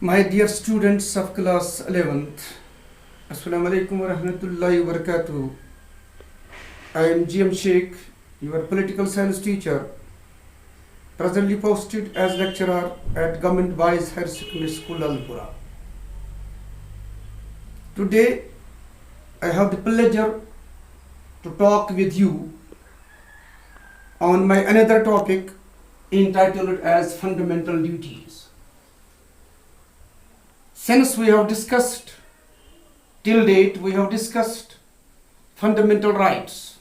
My dear students of class 11th, Assalamu alaikum wa rahmatullahi wa barakatuh. I am GM Sheikh, your political science teacher, presently posted as lecturer at Government Boys Higher Secondary School, Alpura. Today, I have the pleasure to talk with you on my another topic entitled as fundamental duties. Since we have discussed, till date we have discussed fundamental rights.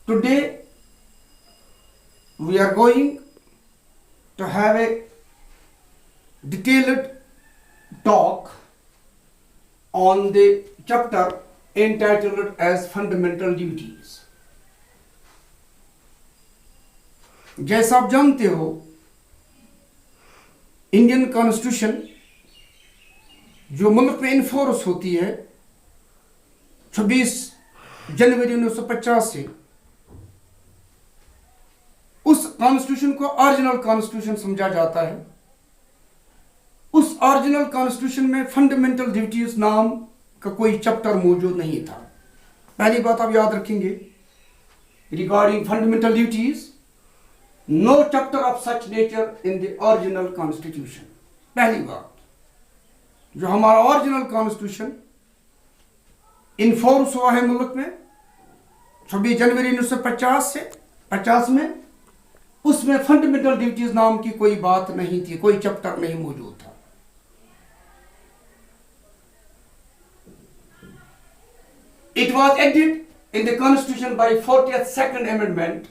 Today we are going to have a detailed talk on the chapter entitled as fundamental duties. जैसा आप जानते हो, Indian constitution जो मुल्क में enforce होती है 26 जनवरी 1950 से, उस कॉन्स्टिट्यूशन को ओरिजिनल कॉन्स्टिट्यूशन समझा जाता है। उस ओरिजिनल कॉन्स्टिट्यूशन में फंडामेंटल ड्यूटीज नाम का कोई चैप्टर मौजूद नहीं था। पहली बात आप याद रखेंगे, regarding fundamental duties, no chapter of such nature in the original constitution. पहली बात, जो हमारा ओरिजिनल कॉन्स्टिट्यूशन इन्फोर्स हुआ है मुल्क में 26 जनवरी 1950 से 50 में, उसमें फंडामेंटल ड्यूटीज नाम की कोई बात नहीं थी, कोई चैप्टर नहीं मौजूद था। It was added in the constitution by 42nd amendment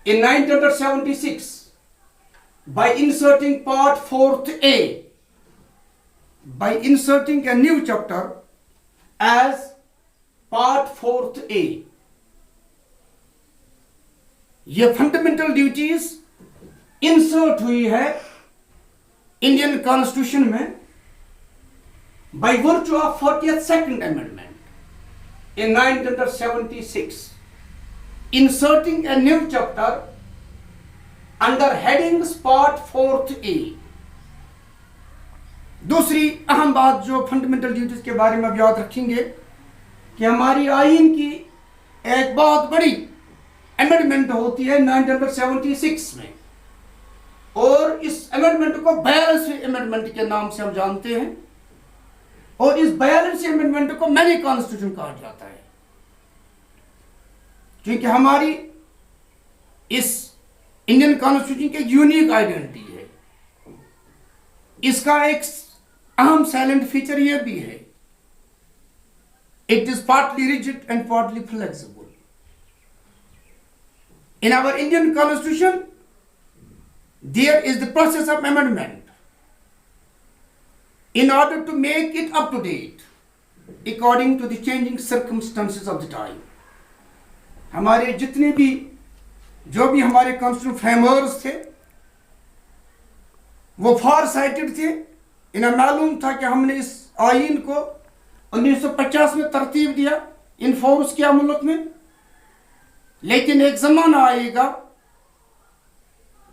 in 1976 by inserting part 4th A, by inserting a new chapter as part 4th A. ये फंडामेंटल ड्यूटीज इंसर्ट हुई है इंडियन कॉन्स्टिट्यूशन में by virtue of 42nd amendment in 1976. Inserting a new chapter under headings part 4th A. दूसरी अहम बात जो fundamental duties के बारे में आप याद रखेंगे कि हमारी आईन की एक बहुत बड़ी अमेंडमेंट होती है 1976 में, और इस अमेंडमेंट को 42वीं अमेंडमेंट के नाम से हम जानते हैं, और इस 42वीं अमेंडमेंट को मैनी कॉन्स्टिट्यूशन कहा जाता है, क्योंकि हमारी इस इंडियन कॉन्स्टिट्यूशन की यूनिक आइडेंटिटी है। इसका एक अहम साइलेंट फीचर यह भी है, it is partly rigid and partly flexible. In our Indian constitution there is the process of amendment in order to make it up to date according to the changing circumstances of the time. हमारे जितने भी जो भी हमारे constitution फ्रेमवर्स थे वो फार cited थे। इन्हें मालूम था कि हमने इस आइन को 1950 में तरतीब दिया, इन्फोर्स किया मुल्क में, लेकिन एक ज़माना आएगा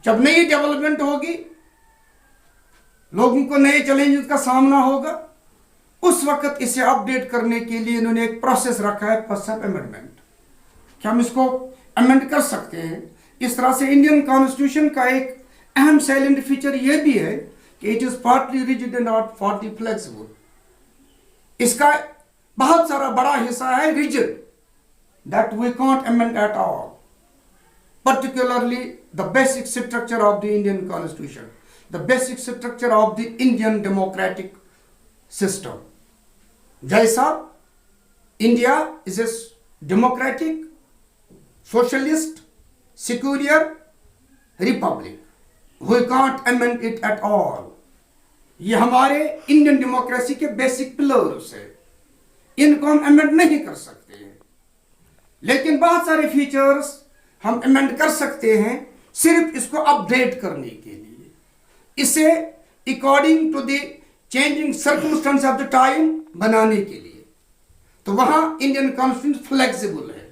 जब नई डेवलपमेंट होगी, लोगों को नए चैलेंजेस का सामना होगा, उस वक्त इसे अपडेट करने के लिए इन्होंने एक प्रोसेस रखा है, प्रोसेस ऑफ अमेंडमेंट, कि हम इसको अमेंड कर सकते हैं। इस तरह से इंडियन कॉन्स्टिट्यूशन का एक अहम साइलेंट फीचर यह भी है कि it is partly rigid and not partly flexible. इसका बहुत सारा बड़ा हिस्सा है rigid, that we can't amend at all, particularly the basic structure of the Indian constitution, the basic structure of the Indian democratic system. जैसा India is a democratic socialist secular republic, we can't amend it at all. ये हमारे Indian democracy के basic pillars है, इनको हम amend नहीं कर सकते हैं, लेकिन बहुत सारे फीचर्स हम अमेंड कर सकते हैं सिर्फ इसको अपडेट करने के लिए, इसे according to the changing circumstances of the time बनाने के लिए। तो वहां इंडियन कॉन्स्टिट्यूशन फ्लेक्सिबल है,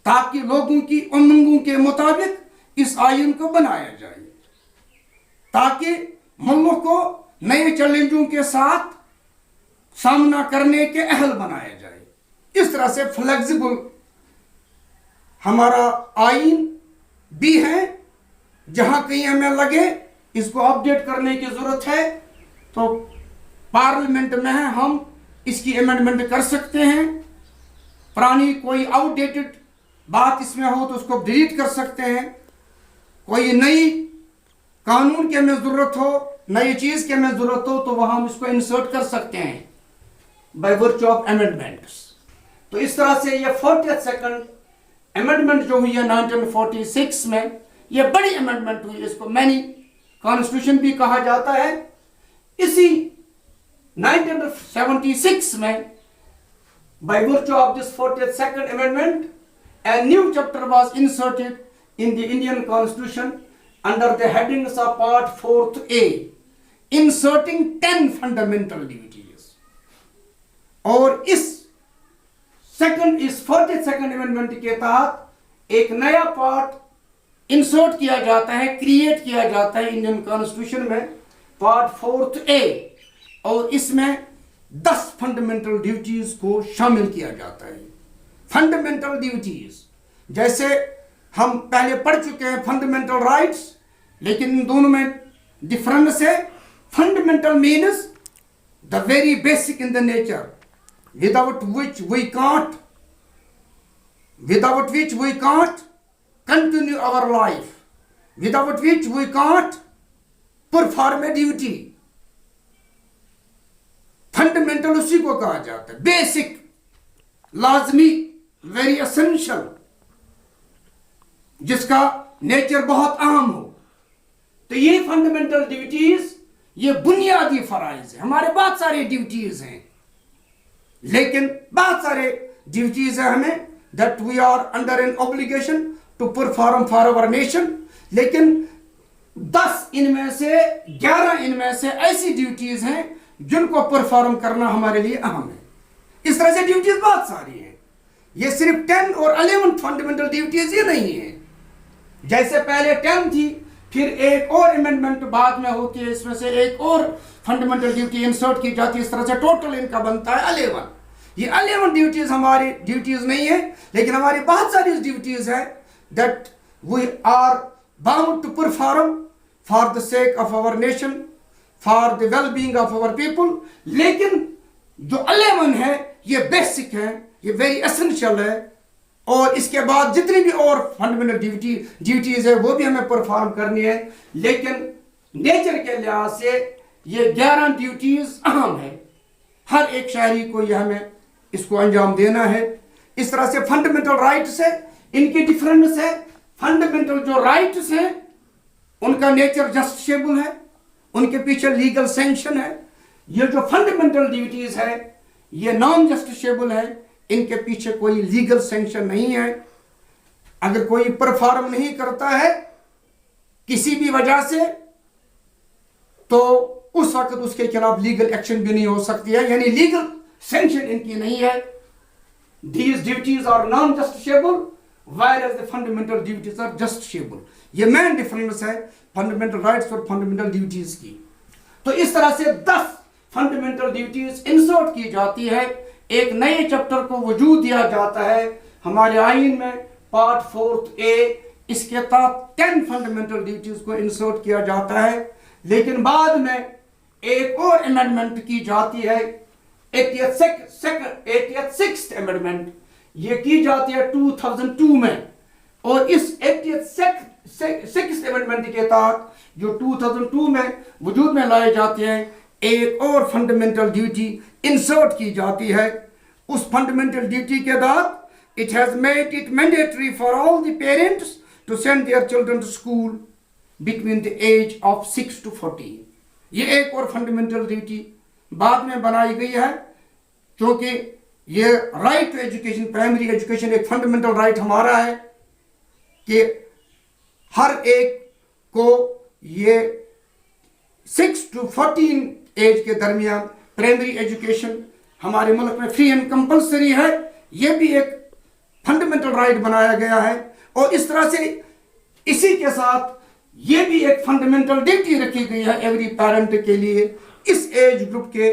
ताकि लोगों की उमंगों के मुताबिक इस आइन को बनाया जाए ताकि मुल्क को नए चैलेंजों के साथ सामना करने के अहल बनाया जाए। इस तरह से फ्लेक्सिबल हमारा आइन भी है। जहां कहीं हमें लगे इसको अपडेट करने की जरूरत है तो पार्लियामेंट में है, हम इसकी अमेंडमेंट कर सकते हैं। पुरानी कोई आउटडेटेड बात इसमें हो तो उसको डिलीट कर सकते हैं। कोई नई कानून की हमें जरूरत हो, नई चीज की हमें जरूरत हो तो वहां हम इसको इंसर्ट कर सकते हैं बाय वर्च्यू ऑफ अमेंडमेंट्स। तो इस तरह से ये 42nd अमेंडमेंट जो हुई है 1946 में, ये बड़ी अमेंडमेंट हुई, इसको मैनी कॉन्स्टिट्यूशन भी कहा जाता है। इसी 1976 में by virtue of this 42nd amendment a new chapter was inserted in the Indian Constitution under the headings of Part 4A, inserting 10 fundamental duties। और इस 42nd amendment के तहत एक नया पार्ट इंसर्ट किया जाता है, क्रिएट किया जाता है इंडियन कॉन्स्टिट्यूशन में, पार्ट 4A, और इसमें 10 फंडामेंटल ड्यूटीज को शामिल किया जाता है। फंडामेंटल ड्यूटीज जैसे हम पहले पढ़ चुके हैं फंडामेंटल राइट्स, लेकिन इन दोनों में डिफरेंस है। Fundamental means the very basic in the nature, without which we can't continue our life, without which we can't perform a duty। Fundamental उसी को कहा जाता है, बेसिक, लाजमी, वेरी एसेंशियल, जिसका नेचर बहुत अहम हो। तो ये फंडामेंटल ड्यूटीज, ये बुनियादी फराइज है। हमारे बहुत सारे ड्यूटीज हैं, लेकिन बहुत सारे ड्यूटीज है हमें, that we are under an obligation to perform for our nation. लेकिन 10 इनमें से 11 इनमें से ऐसी ड्यूटीज हैं जिनको परफॉर्म करना हमारे लिए अहम है। इस तरह से ड्यूटीज बहुत सारी हैं। ये सिर्फ 10 और 11 फंडामेंटल ड्यूटीज ये नहीं है। जैसे पहले 10 थी, फिर एक और अमेंडमेंट बाद में होती है, इसमें से एक और फंडामेंटल ड्यूटी इंसर्ट की जाती है। इस तरह से टोटल इनका बनता है 11। ये 11 ड्यूटीज हमारी ड्यूटीज नहीं है, लेकिन हमारी बहुत सारी ड्यूटीज है that we are bound to perform for the sake of our nation, for the well being of our people. लेकिन जो 11 है ये बेसिक है, ये वेरी एसेंशियल है, और इसके बाद जितनी भी और फंडामेंटल ड्यूटीज है वो भी हमें परफॉर्म करनी है। लेकिन नेचर के लिहाज से ये 11 ड्यूटीज अहम है, हर एक शहरी को ये हमें इसको अंजाम देना है। इस तरह से फंडामेंटल राइट्स है, इनकी डिफरेंस है। फंडामेंटल जो राइट्स हैं उनका नेचर जस्टिसेबल है, उनके पीछे लीगल सैंक्शन है। ये जो फंडामेंटल ड्यूटीज है ये नॉन जस्टिसेबल है, इनके पीछे कोई लीगल सैंक्शन नहीं है। अगर कोई परफॉर्म नहीं करता है किसी भी वजह से तो उस वक्त उसके खिलाफ लीगल एक्शन भी नहीं हो सकती है, यानी लीगल सैंक्शन इनकी नहीं है। These duties are non-justiciable, whereas the fundamental duties are justiciable। ये मेन डिफरेंस है फंडामेंटल राइट्स और फंडामेंटल ड्यूटीज की। तो इस तरह से 10 फंडामेंटल ड्यूटीज इंसर्ट की जाती है, एक नए चैप्टर को वजूद दिया जाता है हमारे आइन में, पार्ट 4A। इसके तहत 10 फंडामेंटल ड्यूटीज को इंसर्ट किया जाता है। लेकिन बाद में एक और अमेंडमेंट की जाती है, 86th अमेंडमेंट, ये की जाती है 2002 में। और इस 86th अमेंडमेंट के तहत जो 2002 में वजूद में लाए जाते हैं, एक और फंडामेंटल ड्यूटी इंसर्ट की जाती है। उस फंडामेंटल ड्यूटी के तहत it has made it mandatory for all the parents to send their children to school between the age of 6 to 14। ये एक और फंडामेंटल ड्यूटी बाद में बनाई गई है, क्योंकि ये right to education, primary education एक फंडामेंटल राइट हमारा है कि हर एक को ये 6 to 14 एज के दरमियान प्राइमरी एजुकेशन हमारे मुल्क में फ्री एंड कंपल्सरी है। ये भी एक फंडामेंटल राइट बनाया गया है। और इस तरह से इसी के साथ ये भी एक फंडामेंटल ड्यूटी रखी गई है एवरी पेरेंट के लिए, इस एज ग्रुप के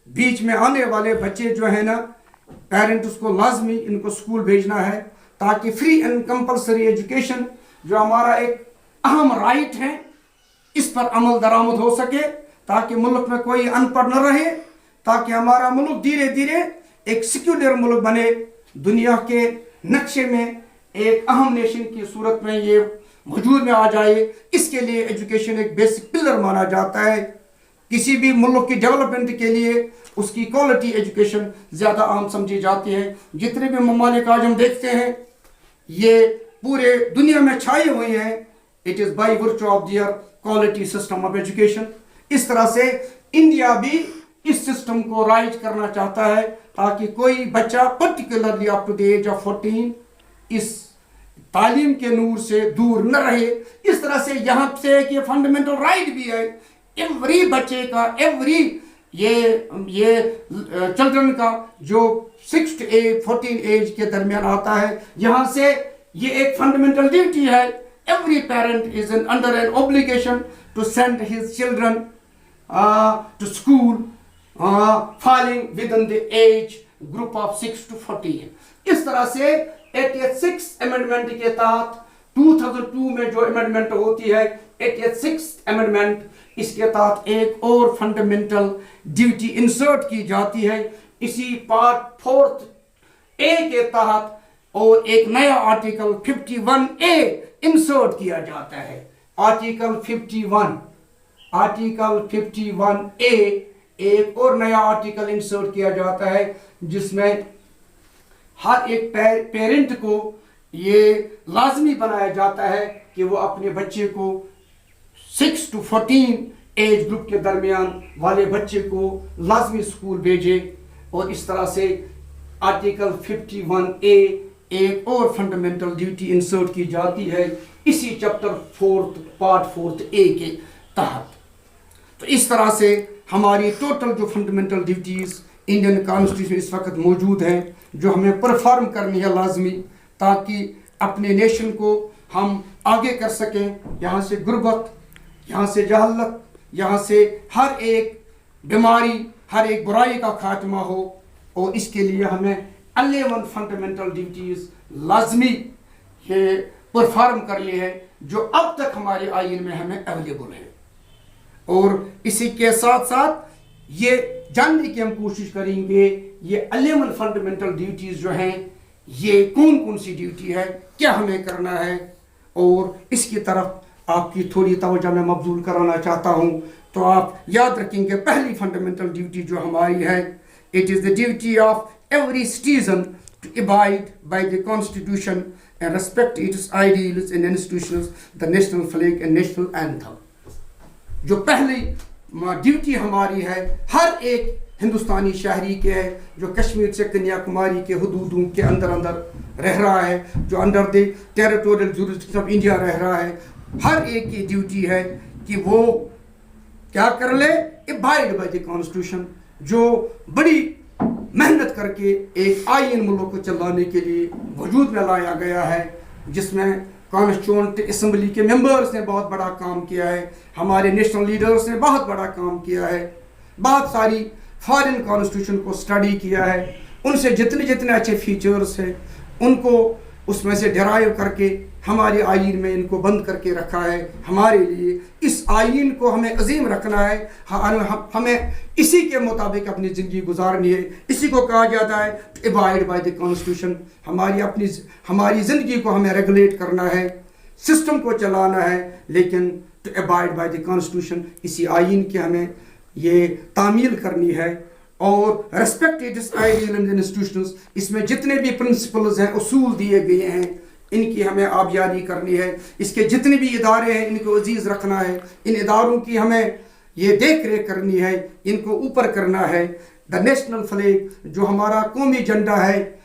बीच में आने वाले बच्चे जो है ना, पेरेंट उसको लाजमी इनको स्कूल भेजना है, ताकि फ्री एंड कंपलसरी एजुकेशन जो हमारा एक अहम राइट है, इस पर अमल दरामद हो सके, ताकि मुल्क में कोई अनपढ़ न रहे, ताकि हमारा मुल्क धीरे धीरे एक सेक्युलर मुल्क बने, दुनिया के नक्शे में एक अहम नेशन की सूरत में ये वजूद में आ जाए। इसके लिए एजुकेशन एक बेसिक पिलर माना जाता है। किसी भी मुल्क की डेवलपमेंट के लिए उसकी क्वालिटी एजुकेशन ज़्यादा अहम समझी जाती है। जितने भी ममालिक आज हम देखते हैं ये पूरे दुनिया में छाए हुए हैं, it is by virtue of their quality system of education. इस तरह से इंडिया भी इस सिस्टम को राइज करना चाहता है, ताकि कोई बच्चा particularly up to the age of 14 इस तालीम के नूर से दूर न रहे। इस तरह से यहाँ से एक ये फंडामेंटल राइट भी है एवरी बच्चे का, एवरी ये चिल्ड्रन का जो 6 to 14 एज के दरमियान आता है। यहाँ से ये एक फंडामेंटल ड्यूटी है, every parent is under an obligation to send his children to school falling within the age group of 6 to 14। इस तरह से 86 अमेंडमेंट के तहत 2002 में जो अमेंडमेंट होती है 86 अमेंडमेंट, इसके तहत एक और फंडामेंटल ड्यूटी इंसर्ट की जाती है इसी पार्ट 4 ए के तहत, और एक नया आर्टिकल 51A इंसर्ट किया जाता है। आर्टिकल 51A एक और नया आर्टिकल इंसर्ट किया जाता है, जिसमें हर एक पेरेंट को ये लाजमी बनाया जाता है कि वो अपने बच्चे को 6 to 14 एज ग्रुप के दरमियान वाले बच्चे को लाजमी स्कूल भेजे। और इस तरह से आर्टिकल 51A एक और फंडामेंटल ड्यूटी इंसर्ट की जाती है इसी चैप्टर 4 पार्ट 4A के तहत। तो इस तरह से हमारी टोटल जो फंडामेंटल ड्यूटीज़ इंडियन कॉन्स्टिट्यूशन इस वक्त मौजूद हैं, जो हमें परफॉर्म करनी है लाजमी, ताकि अपने नेशन को हम आगे कर सकें। यहाँ से गुर्बत, यहाँ से जहालत, यहाँ से हर एक बीमारी, हर एक बुराई का खात्मा हो, और इसके लिए हमें 11 फंडामेंटल ड्यूटीज़ लाजमी ये परफॉर्म करनी है, जो अब तक हमारे आइन में हमें अवेलेबल है। और इसी के साथ साथ ये जानने की हम कोशिश करेंगे ये 11 फंडामेंटल ड्यूटीज़ जो हैं ये कौन कौन सी ड्यूटी है, क्या हमें करना है, और इसकी तरफ आपकी थोड़ी तवज्जो मैं मबजूल कराना चाहता हूँ। तो आप याद रखेंगे पहली फंडामेंटल ड्यूटी जो हमारी है, it is the duty of every citizen to abide by the constitution and respect its ideals and institutions, the national flag and national anthem. जो पहली ड्यूटी हमारी है हर एक हिंदुस्तानी शहरी के है, जो कश्मीर से कन्याकुमारी के हुदूदों के अंदर रह रहा है, जो under the territorial jurisdiction of India रह रहा है, हर एक की ड्यूटी है कि वो क्या कर ले, अबाइड बाय द कॉन्स्टिट्यूशन, जो बड़ी मेहनत करके एक आइन मुल्क को चलाने के लिए वजूद में लाया गया है, जिसमें कॉन्स्टिट्यूएंट असम्बली के मेंबर्स ने बहुत बड़ा काम किया है, हमारे नेशनल लीडर्स ने बहुत बड़ा काम किया है, बहुत सारी फॉरेन कॉन्स्टिट्यूशन को स्टडी किया है, उनसे जितने जितने अच्छे फीचर्स हैं उनको उसमें से डिराइव करके हमारे आइन में इनको बंद करके रखा है। हमारे लिए इस आइन को हमें अजीम रखना है, हमें इसी के मुताबिक अपनी ज़िंदगी गुजारनी है। इसी को कहा जाता है to abide by the constitution. हमारी ज़िंदगी को हमें रेगुलेट करना है, सिस्टम को चलाना है, लेकिन to abide by the constitution, इसी आइन की हमें ये तामील करनी है। और respect its ideal and institutions, इसमें जितने भी प्रिंसिपल्स हैं, उसूल दिए गए हैं, इनकी हमें आबियानी करनी है। इसके जितने भी इदारे हैं इनको अजीज़ रखना है, इन इदारों की हमें ये देख रेख करनी है, इनको ऊपर करना है। द नेशनल फ्लैग जो हमारा कौमी झंडा है,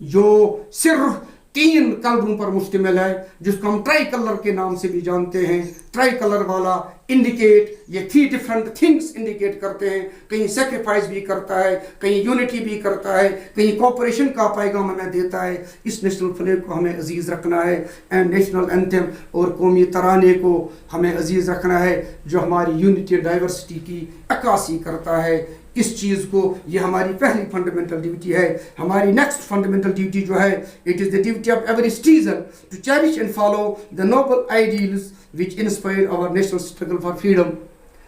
जो सिर्फ 3 कलरों पर मुश्तमिल है, जिसको हम ट्राई कलर के नाम से भी जानते हैं। ट्राई कलर वाला इंडिकेट, ये 3 डिफरेंट थिंग्स इंडिकेट करते हैं। कहीं सेक्रीफाइस भी करता है, कहीं यूनिटी भी करता है, कहीं कोऑपरेशन का पैगाम हमें देता है। इस नेशनल फ्लैग को हमें अजीज़ रखना है, एंड नेशनल एंथम और कौमी तराने को हमें अजीज़ रखना है, जो हमारी यूनिटी डाइवर्सिटी की अक्कासी करता है। इस चीज़ को, ये हमारी पहली फंडामेंटल ड्यूटी है। हमारी नेक्स्ट फंडामेंटल ड्यूटी जो है, it is the duty of every citizen to cherish and follow the noble ideals which inspire our national struggle for freedom.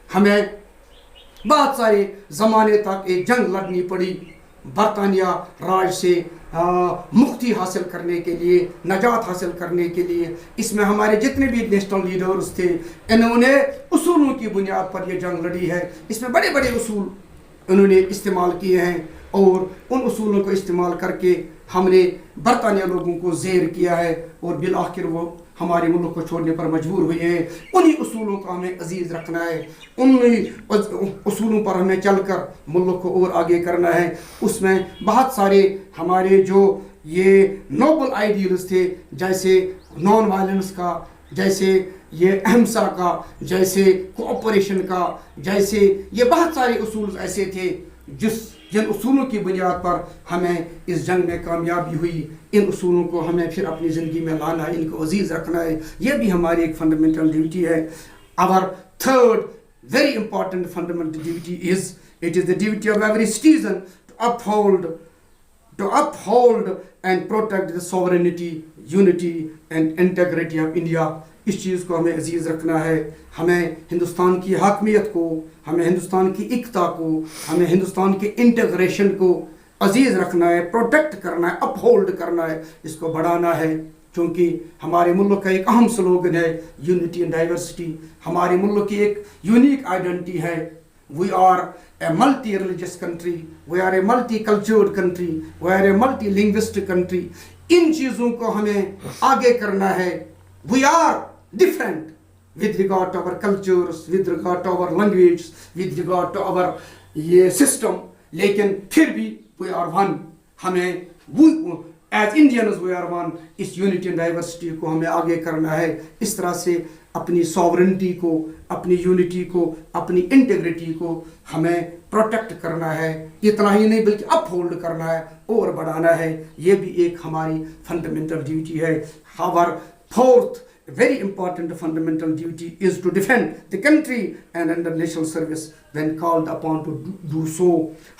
हमें बहुत सारे ज़माने तक एक जंग लड़नी पड़ी बरतानिया राज से मुक्ति हासिल करने के लिए, नजात हासिल करने के लिए। इसमें हमारे जितने भी नेशनल लीडर्स थे, इन्होंने उसूलों की बुनियाद पर यह जंग लड़ी है। इसमें बड़े बड़े उसूल उन्होंने इस्तेमाल किए हैं, और उन उसूलों को इस्तेमाल करके हमने बरतानिया लोगों को ज़ेर किया है, और बिल आखिर वो हमारे मुल्क को छोड़ने पर मजबूर हुए हैं। उन्हीं उसूलों को हमें अजीज़ रखना है, उन्हीं उसूलों पर हमें चलकर मुल्क को और आगे करना है। उसमें बहुत सारे हमारे जो ये नोबल आइडियल्स थे, जैसे नॉन वायलेंस का, जैसे ये अहिंसा का, जैसे कोऑपरेशन का, जैसे ये बहुत सारे उसूल ऐसे थे जिन उसूलों की बुनियाद पर हमें इस जंग में कामयाबी हुई। इन उसूलों को हमें फिर अपनी ज़िंदगी में लाना है, इनको अजीज़ रखना है। ये भी हमारी एक फंडामेंटल ड्यूटी है। Our third very important fundamental duty is, it is the duty of every citizen to uphold and protect the sovereignty, unity and integrity of India। इस चीज़ को हमें अजीज़ रखना है। हमें हिंदुस्तान की हाकमियत को, हमें हिंदुस्तान की एकता को, हमें हिंदुस्तान के इंटीग्रेशन को अजीज़ रखना है, प्रोटेक्ट करना है, अपहोल्ड करना है, इसको बढ़ाना है। क्योंकि हमारे मुल्क का एक अहम स्लोगन है यूनिटी एंड डाइवर्सिटी। हमारे मुल्क की एक यूनिक आइडेंटिटी है। We are a multi-religious country, we are a multi-cultured country, we are a multi-linguistic country। इन चीज़ों को हमें आगे करना है। We are different with regard to our cultures, with regard to our language, with regard to our ये system, लेकिन फिर भी we are one। हमें as Indians we are one। इस unity and diversity को हमें आगे करना है। इस तरह से अपनी सॉवरेनिटी को, अपनी यूनिटी को, अपनी इंटीग्रिटी को हमें प्रोटेक्ट करना है। इतना ही नहीं बल्कि अपहोल्ड करना है और बढ़ाना है। ये भी एक हमारी फंडामेंटल ड्यूटी है। Our fourth very important fundamental duty is to defend the country and under national service when called upon to do so।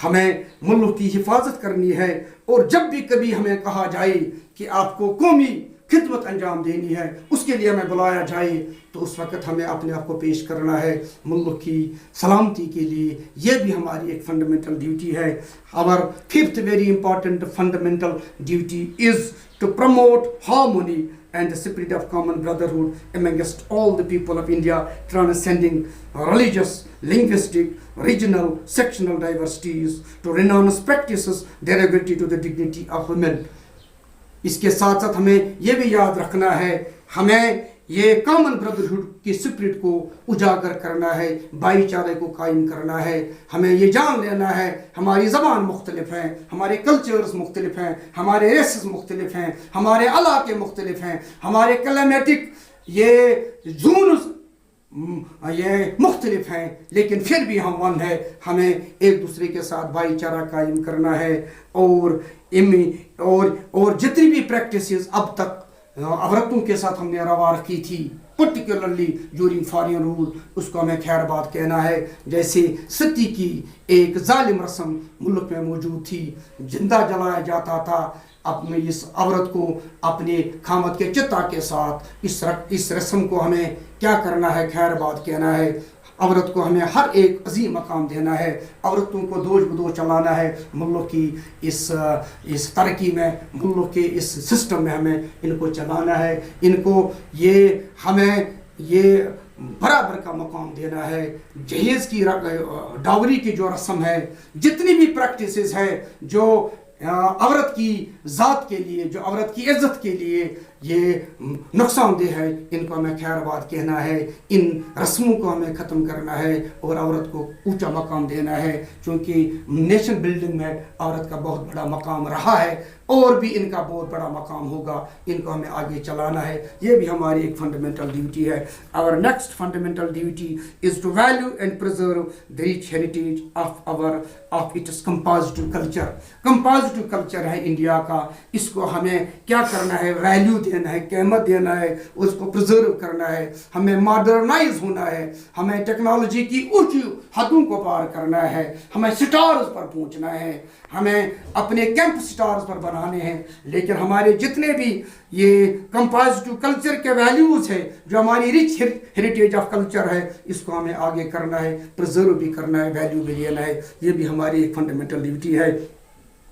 हमें मुल्क की हिफाजत करनी है, और जब भी कभी हमें कहा जाए कि आपको कौमी खिदमत अंजाम देनी है, उसके लिए हमें बुलाया जाए, तो उस वक़्त हमें अपने आप को पेश करना है मुल्क की सलामती के लिए। ये भी हमारी एक फंडामेंटल ड्यूटी है। Our fifth very important fundamental duty is to promote harmony and the spirit of common brotherhood amongst all the people of India, transcending religious, linguistic, regional, sectional diversities, to renounce practices derogatory to the dignity of women। इसके साथ साथ हमें ये भी याद रखना है, हमें ये कॉमन ब्रदरहुड की स्पिरिट को उजागर करना है, भाईचारे को कायम करना है। हमें ये जान लेना है हमारी ज़बान मुख्तलिफ हैं, हमारे कल्चर्स मुख्तलिफ हैं, हमारे रेसेस मुख्तलिफ हैं, हमारे इलाके मुख्तलिफ हैं, हमारे क्लाइमेटिक ये जोन्स ये मुख्तलिफ हैं, लेकिन फिर भी हम वन है। हमें एक दूसरे के साथ भाईचारा कायम करना है, और जितनी भी प्रैक्टिसेस अब तक औरतों के साथ हमने रवा रखी थी, पर्टिकुलरली ड्यूरिंग फॉरेन रूल, उसको हमें खैर बात कहना है। जैसे सती की एक जालिम रस्म मुल्क में मौजूद थी, जिंदा जलाया जाता था। अपने इस औरत को अपने खामद के चिता के साथ इस रस्म को हमें क्या करना है, खैर बात कहना है। औरत को हमें हर एक अजीम मकाम देना है, औरतों को दोज बदोज चलाना है। मुल्क की इस तरक्की में, मुल्क के इस सिस्टम में हमें इनको चलाना है। इनको हमें ये बराबर का मकाम देना है। जहेज़ की डावरी की जो रस्म है, जितनी भी प्रैक्टिसेस है जो औरत की ज़ात के लिए, जो औरत की इज़्ज़त के लिए ये नुकसानदेह है, इनको हमें खैरबाद कहना है। इन रस्मों को हमें ख़त्म करना है और औरत को ऊंचा मकाम देना है, क्योंकि नेशन बिल्डिंग में औरत का बहुत बड़ा मकाम रहा है اور بھی ان کا بہت بڑا مقام ہوگا، ان کو ہمیں آگے چلانا ہے، یہ بھی ہماری ایک فنڈامنٹل ڈیوٹی ہے. Our next fundamental duty is to value and preserve the rich heritage of its compositive culture. compositive culture ہے انڈیا کا، اس کو ہمیں کیا کرنا ہے، ویلیو دینا ہے، قیمت دینا ہے، اس کو پرزرو کرنا ہے، ہمیں ماڈرنائز ہونا ہے، ہمیں ٹیکنالوجی کی اونچی حدوں کو پار کرنا ہے، ہمیں سٹارز پر پہنچنا ہے، ہمیں اپنے کیمپ سٹارز پر بنانے ہیں. لیکن ہمارے جتنے بھی یہ کمپازٹیو کلچر کے ویلیوز ہے، جو ہماری رچ ہیریٹیج آف کلچر ہے، اس کو ہمیں آگے کرنا ہے، پرزرو بھی کرنا ہے، ویلیو بھی لینا ہے. یہ بھی ہماری ایک فنڈامنٹل ڈیوٹی ہے.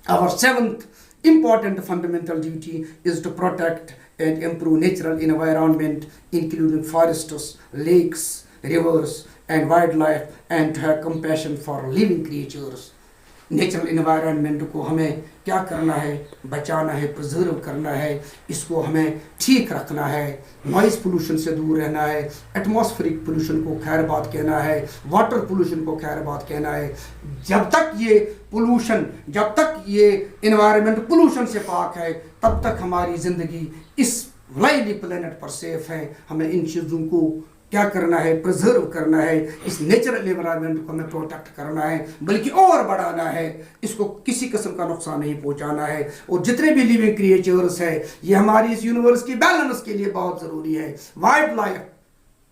Our seventh important fundamental duty is to protect and improve natural environment, including forests, lakes, rivers, and wildlife, and to have compassion for living creatures. Natural environment کو ہمیں کیا کرنا ہے، بچانا ہے، پرزرو کرنا ہے، اس کو ہمیں ٹھیک رکھنا ہے، نوائز پولوشن سے دور رہنا ہے، ایٹماسفیرک پولوشن کو خیر بات کہنا ہے، واٹر پولوشن کو خیر بات کہنا ہے. جب تک یہ پولوشن، جب تک یہ انوائرمنٹ پولوشن سے پاک ہے، تب تک ہماری زندگی اس لائولی پلینٹ پر سیف ہے. ہمیں ان چیزوں کو کیا کرنا ہے، پرزرو کرنا ہے، اس نیچرل انوائرمنٹ کو ہمیں پروٹیکٹ کرنا ہے، بلکہ اور بڑھانا ہے، اس کو کسی قسم کا نقصان نہیں پہنچانا ہے. اور جتنے بھی لیونگ کریچرز ہیں، یہ ہماری اس یونیورس کی بیلنس کے لیے بہت ضروری ہے. وائلڈ لائف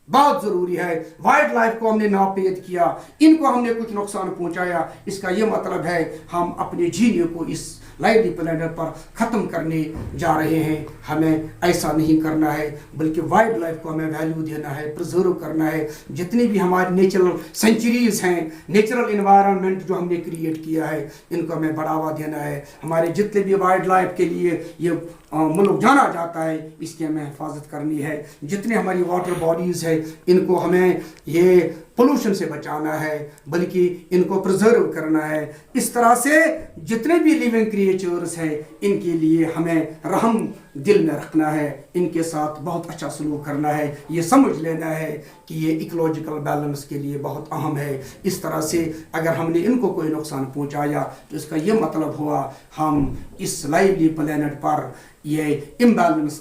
بہت ضروری ہے. وائلڈ لائف کو ہم نے ناپید کیا، ان کو ہم نے کچھ نقصان پہنچایا، اس کا یہ مطلب ہے ہم اپنے جینے کو اس لائولی پلینٹ پر ختم کرنے جا رہے ہیں. ہمیں ایسا نہیں کرنا ہے، بلکہ وائلڈ لائف کو ہمیں ویلیو دینا ہے، پرزرو کرنا ہے. جتنی بھی ہماری نیچرل سینچریز ہیں، نیچرل انوائرمنٹ جو ہم نے کریٹ کیا ہے، ان کو ہمیں بڑھاوا دینا ہے. ہمارے جتنے بھی وائلڈ لائف کے لیے یہ ملک جانا جاتا ہے، اس کی ہمیں حفاظت کرنی ہے. جتنے ہماری واٹر باڈیز ہیں، ان کو ہمیں یہ پولوشن سے بچانا ہے، بلکہ ان کو پرزرو کرنا ہے. اس طرح سے جتنے بھی لیونگ کریچرز ہیں، ان کے لیے ہمیں رحم دل میں رکھنا ہے، ان کے ساتھ بہت اچھا سلوک کرنا ہے. یہ سمجھ لینا ہے کہ یہ ایکولوجیکل بیلنس کے لیے بہت اہم ہے. اس طرح سے اگر ہم نے ان کو کوئی نقصان پہنچایا تو اس کا یہ مطلب ہوا ہم اس لائولی پلینٹ پر یہ امبیلنس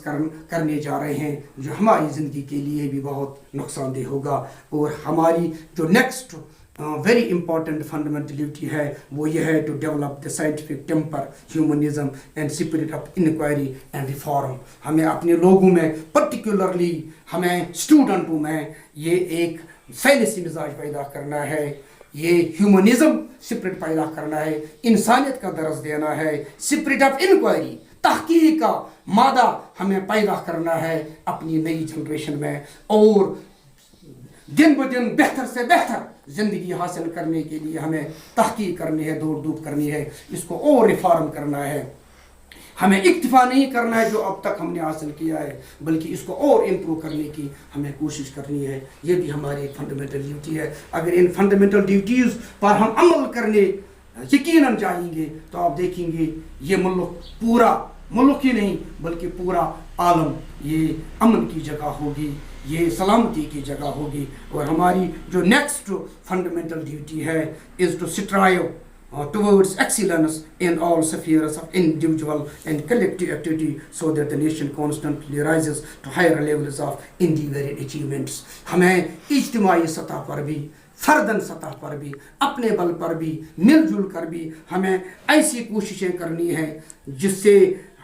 کرنے جا رہے ہیں، جو ہماری زندگی کے لیے بھی بہت نقصان دہ ہوگا. اور ہماری جو next very important fundamental duty ہے، وہ یہ ہے to develop the scientific temper, humanism and spirit of inquiry and reform. ہمیں اپنے لوگوں میں، پرٹیکولرلی ہمیں اسٹوڈنٹوں میں، یہ ایک سائنسی مزاج پیدا کرنا ہے، یہ ہیومنزم اسپرٹ پیدا کرنا ہے، انسانیت کا درس دینا ہے، اسپرٹ آف انکوائری، تحقیق کا مادہ ہمیں پیدا کرنا ہے اپنی نئی جنریشن میں. اور دن بدن بہتر سے بہتر زندگی حاصل کرنے کے لیے ہمیں تحقیق کرنی ہے، دوڑ دھوپ کرنی ہے، اس کو اور ریفارم کرنا ہے. ہمیں اکتفا نہیں کرنا ہے جو اب تک ہم نے حاصل کیا ہے، بلکہ اس کو اور امپروو کرنے کی ہمیں کوشش کرنی ہے. یہ بھی ہماری ایک فنڈامنٹل ڈیوٹی ہے. اگر ان فنڈامنٹل ڈیوٹیز پر ہم عمل کرنے یقیناً جائیں گے تو آپ دیکھیں گے یہ پورا ملک ہی نہیں بلکہ پورا عالم یہ امن کی جگہ ہوگی، یہ سلامتی کی جگہ ہوگی. اور ہماری جو نیکسٹ فنڈامنٹل ڈیوٹی ہے is to strive towards excellence in all spheres of individual and collective activity, so that the nation constantly rises to higher levels of individual achievements. ہمیں اجتماعی سطح پر بھی، فردن سطح پر بھی، اپنے بل پر بھی، مل جل کر بھی ہمیں ایسی کوششیں کرنی ہیں جس سے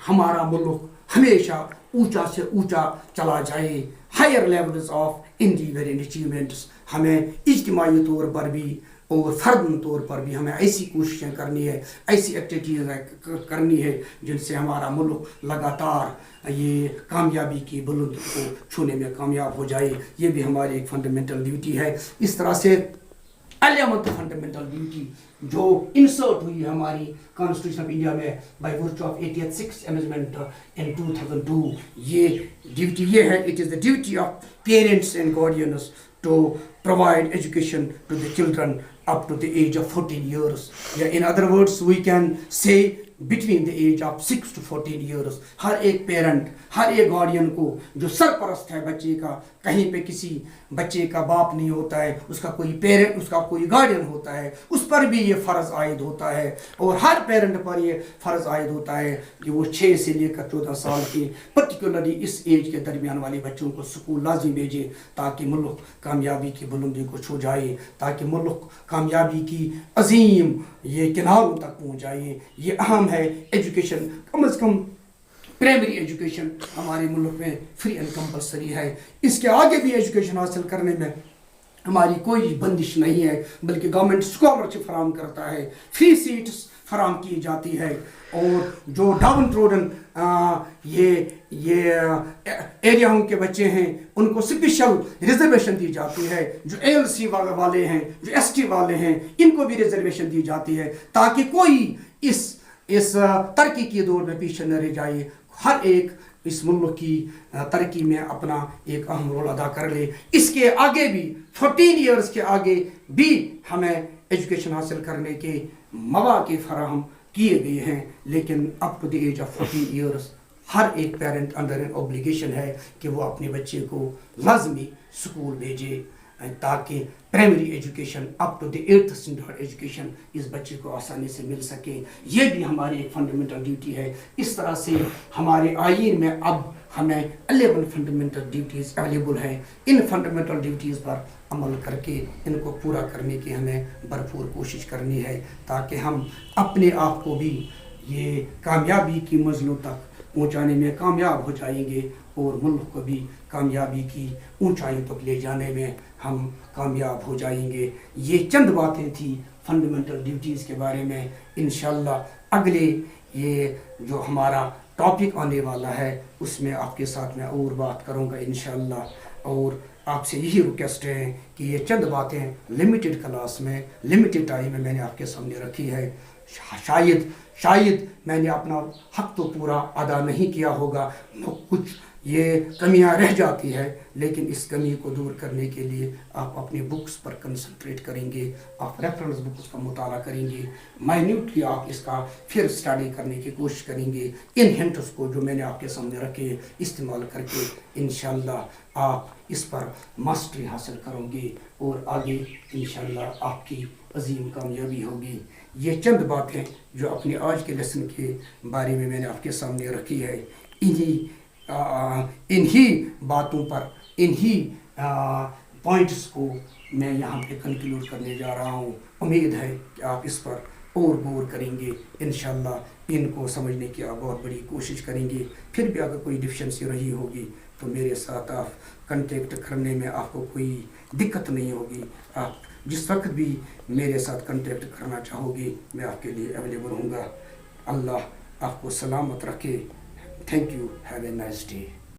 ہمارا ملک ہمیشہ اونچا سے اونچا چلا جائے. Higher levels of individual achievements. ہمیں اجتماعی طور پر بھی اور فردن طور پر بھی ہمیں ایسی کوششیں کرنی ہے، ایسی ایکٹیویٹیز کرنی ہے جن سے ہمارا ملک لگاتار یہ کامیابی کی بلند کو چھونے میں کامیاب ہو جائے. یہ بھی ہماری ایک فنڈامنٹل ڈیوٹی ہے. اس طرح سے 11th فنڈامنٹل ڈیوٹی جو انسرٹ ہوئی ہماری کانسٹیٹیوشن آف انڈیا میں by virtue of 86th amendment in 2002، یہ ڈیوٹی یہ ہے، it is the duty of parents and guardians to provide education to the children up to the age of 14 years. Yeah, in other words, we can say between the age of 6 to 14 years. हर एक parent, हर एक guardian को जो सरपरस्त है बच्चे का, कहीं पे किसी बच्चे का बाप नहीं होता है, उसका कोई पेरेंट, उसका कोई गार्डियन होता है, उस पर भी ये फ़र्ज़ आयद होता है। और हर पेरेंट पर ये फ़र्ज़ आयद होता है कि वो 6 से लेकर 14 साल के पर्टिकुलरली इस एज के दरमियान वाले बच्चों को स्कूल लाजिम भेजे, ताकि मुल्क कामयाबी की बुलंदी को छू जाए, ताकि मुल्क कामयाबी की अजीम ये किनारों तक पहुँच जाए। ये अहम है। एजुकेशन कम अज़ कम प्राइमरी एजुकेशन हमारे मुल्क में फ्री एंड कंपलसरी है। इसके आगे भी एजुकेशन हासिल करने में हमारी कोई बंदिश नहीं है, बल्कि गवर्नमेंट स्कॉलरशिप फराम करता है, फ्री सीट्स फराम की जाती है। और जो डाउन ट्रोडन ये एरियाओं के बच्चे हैं उनको स्पेशल रिजर्वेशन दी जाती है। जो ALC वाले हैं, जो ST वाले हैं, इनको भी रिजर्वेशन दी जाती है, ताकि कोई इस तरक्की के दौर में पीछे न रह जाए। हर एक इस मुल्क की तरक्की में अपना एक अहम रोल अदा कर ले। इसके आगे भी 14 ईयर्स के आगे भी हमें एजुकेशन हासिल करने के मौके फराहम किए गए हैं, लेकिन up to the age of 14 years हर एक पेरेंट अंडर एन ऑब्लिगेशन है कि वो अपने बच्चे को लाजमी स्कूल भेजे, ताकि primary education up to the 8th standard education इस बच्चे को आसानी से मिल सके। ये भी हमारी एक फंडामेंटल ड्यूटी है। इस तरह से हमारे आईन में अब हमें 11 फंडामेंटल ड्यूटीज़ अवेलेबल हैं। इन फंडामेंटल ड्यूटीज़ पर अमल करके इनको पूरा करने की हमें भरपूर कोशिश करनी है, ताकि हम अपने आप को भी ये कामयाबी की मंजिलों तक पहुँचाने में कामयाब हो जाएंगे, और मुल्क को भी कामयाबी की ऊंचाई तक ले जाने में हम कामयाब हो जाएंगे। ये चंद बातें थी फंडामेंटल ड्यूटीज़ के बारे में। इंशाल्लाह अगले ये जो हमारा टॉपिक आने वाला है उसमें आपके साथ मैं और बात करूंगा इंशाल्लाह। और आपसे यही रिक्वेस्ट है कि ये चंद बातें लिमिटेड क्लास में, लिमिटेड टाइम में मैंने आपके सामने रखी है। शायद मैंने अपना हक तो पूरा अदा नहीं किया होगा, कुछ ये कमियां रह जाती है, लेकिन इस कमी को दूर करने के लिए आप अपनी बुक्स पर कंसंट्रेट करेंगे, आप रेफरेंस बुक्स का मुताला करेंगे, माइन्यूटली आप इसका फिर स्टडी करने की कोशिश करेंगे। इन हिंट्स को जो मैंने आपके सामने रखे इस्तेमाल करके इंशाल्लाह आप इस पर मास्टरी हासिल करोगे, और आगे इंशाल्लाह आपकी अजीम कामयाबी होगी। ये चंद बातें जो अपने आज के लेसन के बारे में मैंने आपके सामने रखी है, इन्हीं बातों पर, इन्हीं पॉइंट्स को मैं यहाँ पे कंक्लूड करने जा रहा हूँ। उम्मीद है कि आप इस पर और गौर करेंगे, इंशाल्लाह इनको समझने की आप बहुत बड़ी कोशिश करेंगे। फिर भी अगर कोई डिफिशेंसी रही होगी तो मेरे साथ आप कांटेक्ट करने में आपको कोई दिक्कत नहीं होगी। आप जिस वक्त भी मेरे साथ कांटेक्ट करना चाहोगे मैं आपके लिए अवेलेबल हूँगा। अल्लाह आपको सलामत रखे। Thank you. Have a nice day.